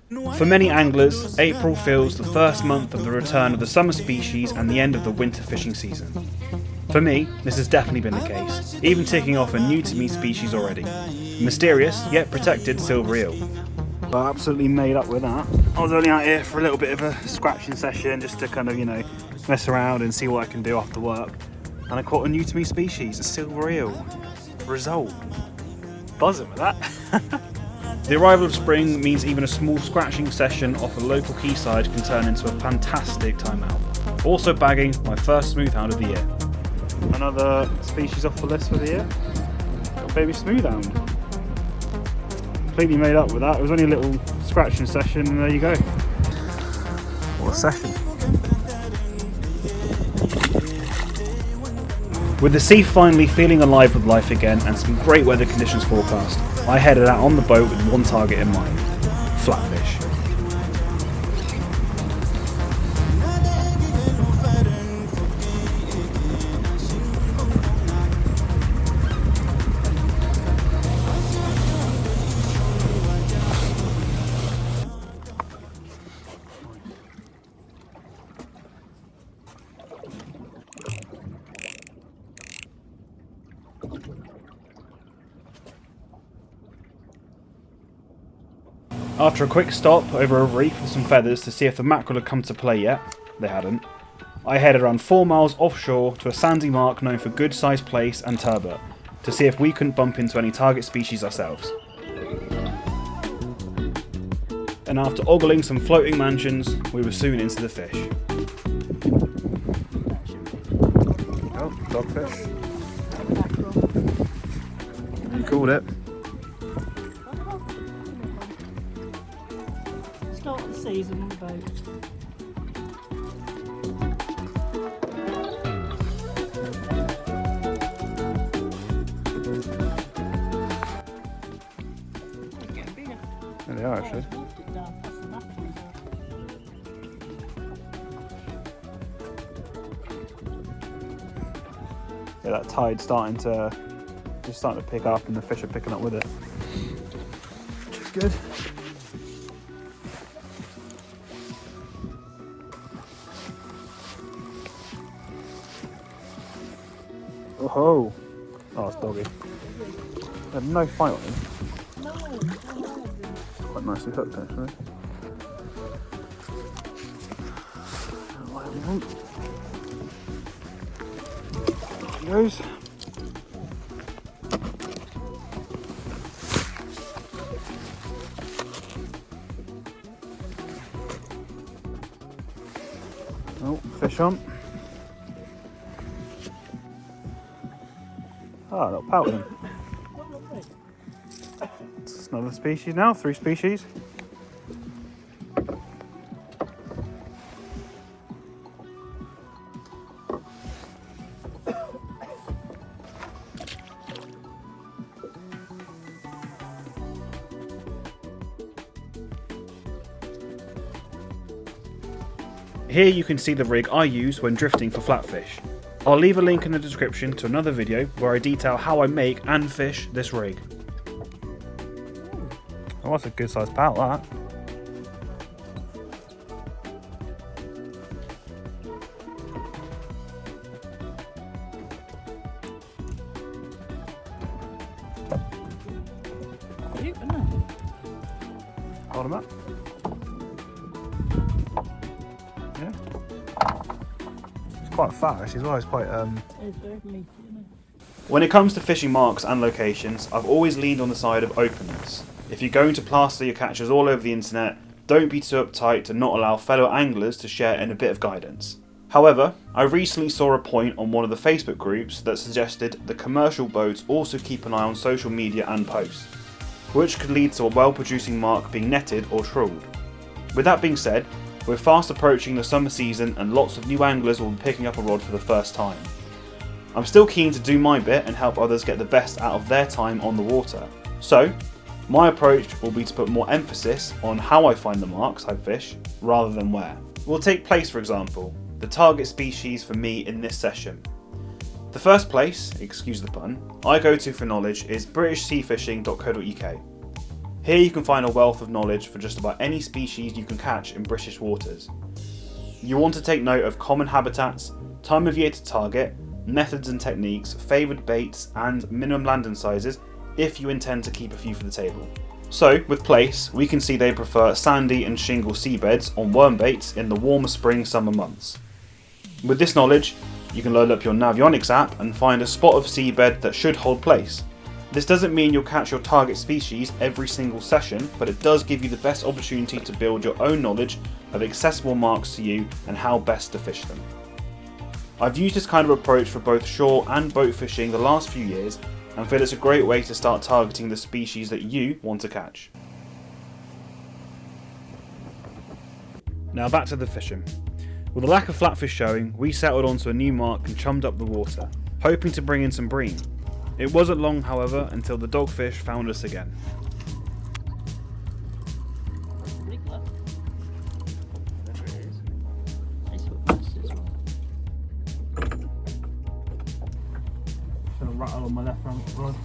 For many anglers, April feels the first month of the return of the summer species and the end of the winter fishing season. For me, this has definitely been the case, even ticking off a new to me species already. Mysterious, yet protected silver eel. Well, absolutely made up with that. I was only out here for a little bit of a scratching session just to kind of, mess around and see what I can do after work. And I caught a new to me species, a silver eel. Result. Buzzing with that. The arrival of spring means even a small scratching session off a local quayside can turn into a fantastic time out. Also bagging my first smoothhound of the year. Another species off the list for the year. Got baby smoothhound. Completely made up with that. It was only a little scratching session and there you go. What a session. With the sea finally feeling alive with life again and some great weather conditions forecast, I headed out on the boat with one target in mind: flatfish. After a quick stop over a reef with some feathers to see if the mackerel had come to play yet, they hadn't, I headed around 4 miles offshore to a sandy mark known for good sized plaice and turbot to see if we couldn't bump into any target species ourselves. And after ogling some floating mansions, we were soon into the fish. Oh, dogfish. You called it. Start the season on the boat. There they are actually. Yeah, that tide's starting to pick up and the fish are picking up with it. Which is good. Oh, it's doggy. I had no fight on him. Quite nicely hooked actually. There he goes. Oh, fish on. Ah, little pouting. It's another species now, 3 species. Here you can see the rig I use when drifting for flatfish. I'll leave a link in the description to another video where I detail how I make and fish this rig. Oh, that's a good sized pout, that. Hold him up. Yeah. He's quite fat actually as well, he's quite When it comes to fishing marks and locations, I've always leaned on the side of openness. If you're going to plaster your catches all over the internet, don't be too uptight to not allow fellow anglers to share in a bit of guidance. However, I recently saw a point on one of the Facebook groups that suggested the commercial boats also keep an eye on social media and posts, which could lead to a well-producing mark being netted or trawled. With that being said, we're fast approaching the summer season and lots of new anglers will be picking up a rod for the first time. I'm still keen to do my bit and help others get the best out of their time on the water. So, my approach will be to put more emphasis on how I find the marks I fish, rather than where. We'll take Plaice for example, the target species for me in this session. The first place, excuse the pun, I go to for knowledge is britishseafishing.co.uk. Here you can find a wealth of knowledge for just about any species you can catch in British waters. You want to take note of common habitats, time of year to target, methods and techniques, favoured baits and minimum landing sizes if you intend to keep a few for the table. So with Plaice, we can see they prefer sandy and shingle seabeds on worm baits in the warmer spring-summer months. With this knowledge, you can load up your Navionics app and find a spot of seabed that should hold Plaice. This doesn't mean you'll catch your target species every single session, but it does give you the best opportunity to build your own knowledge of accessible marks to you and how best to fish them. I've used this kind of approach for both shore and boat fishing the last few years and feel it's a great way to start targeting the species that you want to catch. Now back to the fishing. With a lack of flatfish showing, we settled onto a new mark and chummed up the water, hoping to bring in some bream. It wasn't long, however, until the dogfish found us again. Rattle on my left hand rod.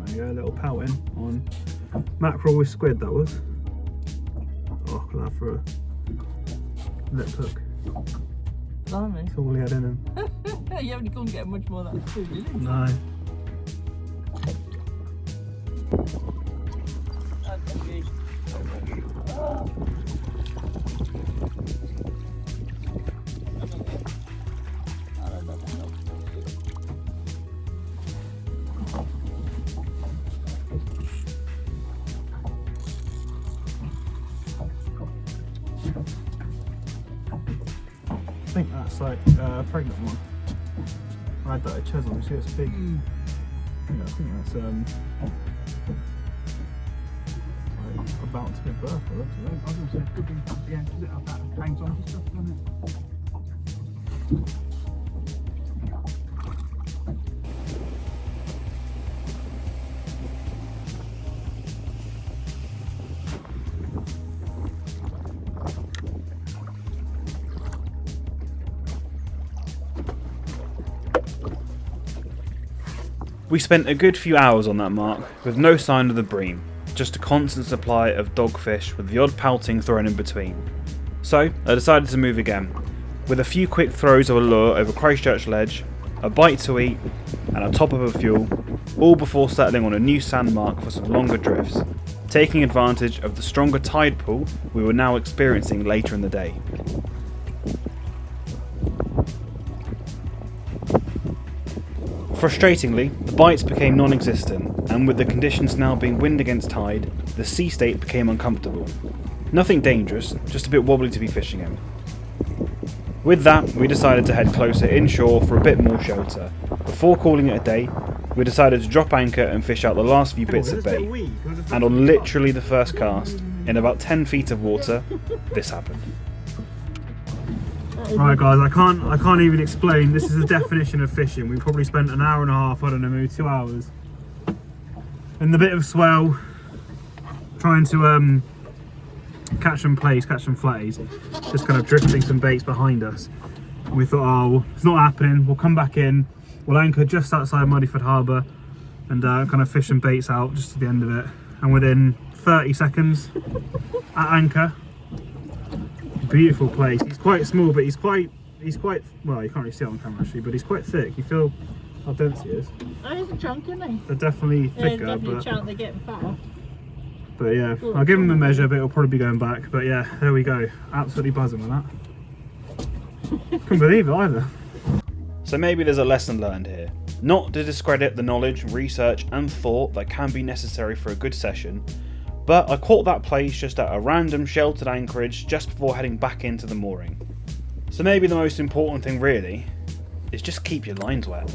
There you go, a little pouting on mackerel with squid, that was. Oh, look at that for a lip hook. Blimey. That's all he had in him. You only couldn't get much more of that food, did you? No. I think that's like a pregnant one. I had that at Chesel, you see it's big. Yeah, I think that's like about to give birth, I looks at it. I was going to say, could be, yeah, because it hangs on to stuff, doesn't it? We spent a good few hours on that mark with no sign of the bream, just a constant supply of dogfish with the odd pouting thrown in between. So I decided to move again, with a few quick throws of a lure over Christchurch Ledge, a bite to eat and a top up of fuel, all before settling on a new sand mark for some longer drifts, taking advantage of the stronger tide pool we were now experiencing later in the day. Frustratingly, the bites became non-existent, and with the conditions now being wind against tide, the sea state became uncomfortable. Nothing dangerous, just a bit wobbly to be fishing in. With that, we decided to head closer inshore for a bit more shelter. Before calling it a day, we decided to drop anchor and fish out the last few bits of bait. And on literally the first cast, in about 10 feet of water, this happened. Right guys, I can't even explain. This is the definition of fishing. We probably spent an hour and a half, I don't know, maybe 2 hours in the bit of swell trying to catch some plaice, catch some flatties, just kind of drifting some baits behind us. And we thought, oh well, it's not happening, we'll come back in, we'll anchor just outside Muddyford Harbour and kind of fish some baits out just to the end of it. And within 30 seconds at anchor, beautiful plaice. He's quite small, but he's quite well, you can't really see it on camera actually, but he's quite thick. You feel how dense he is. Oh, he's a chunk, isn't he? They're definitely Yeah, thicker, definitely a but chunk, they're getting fatter. yeah, I'll give him a measure, but it'll probably be going back. But yeah, there we go. Absolutely buzzing with that. Couldn't believe it either. So maybe there's a lesson learned here. Not to discredit the knowledge, research and thought that can be necessary for a good session, but I caught that plaice just at a random sheltered anchorage just before heading back into the mooring. So maybe the most important thing really is just keep your lines wet.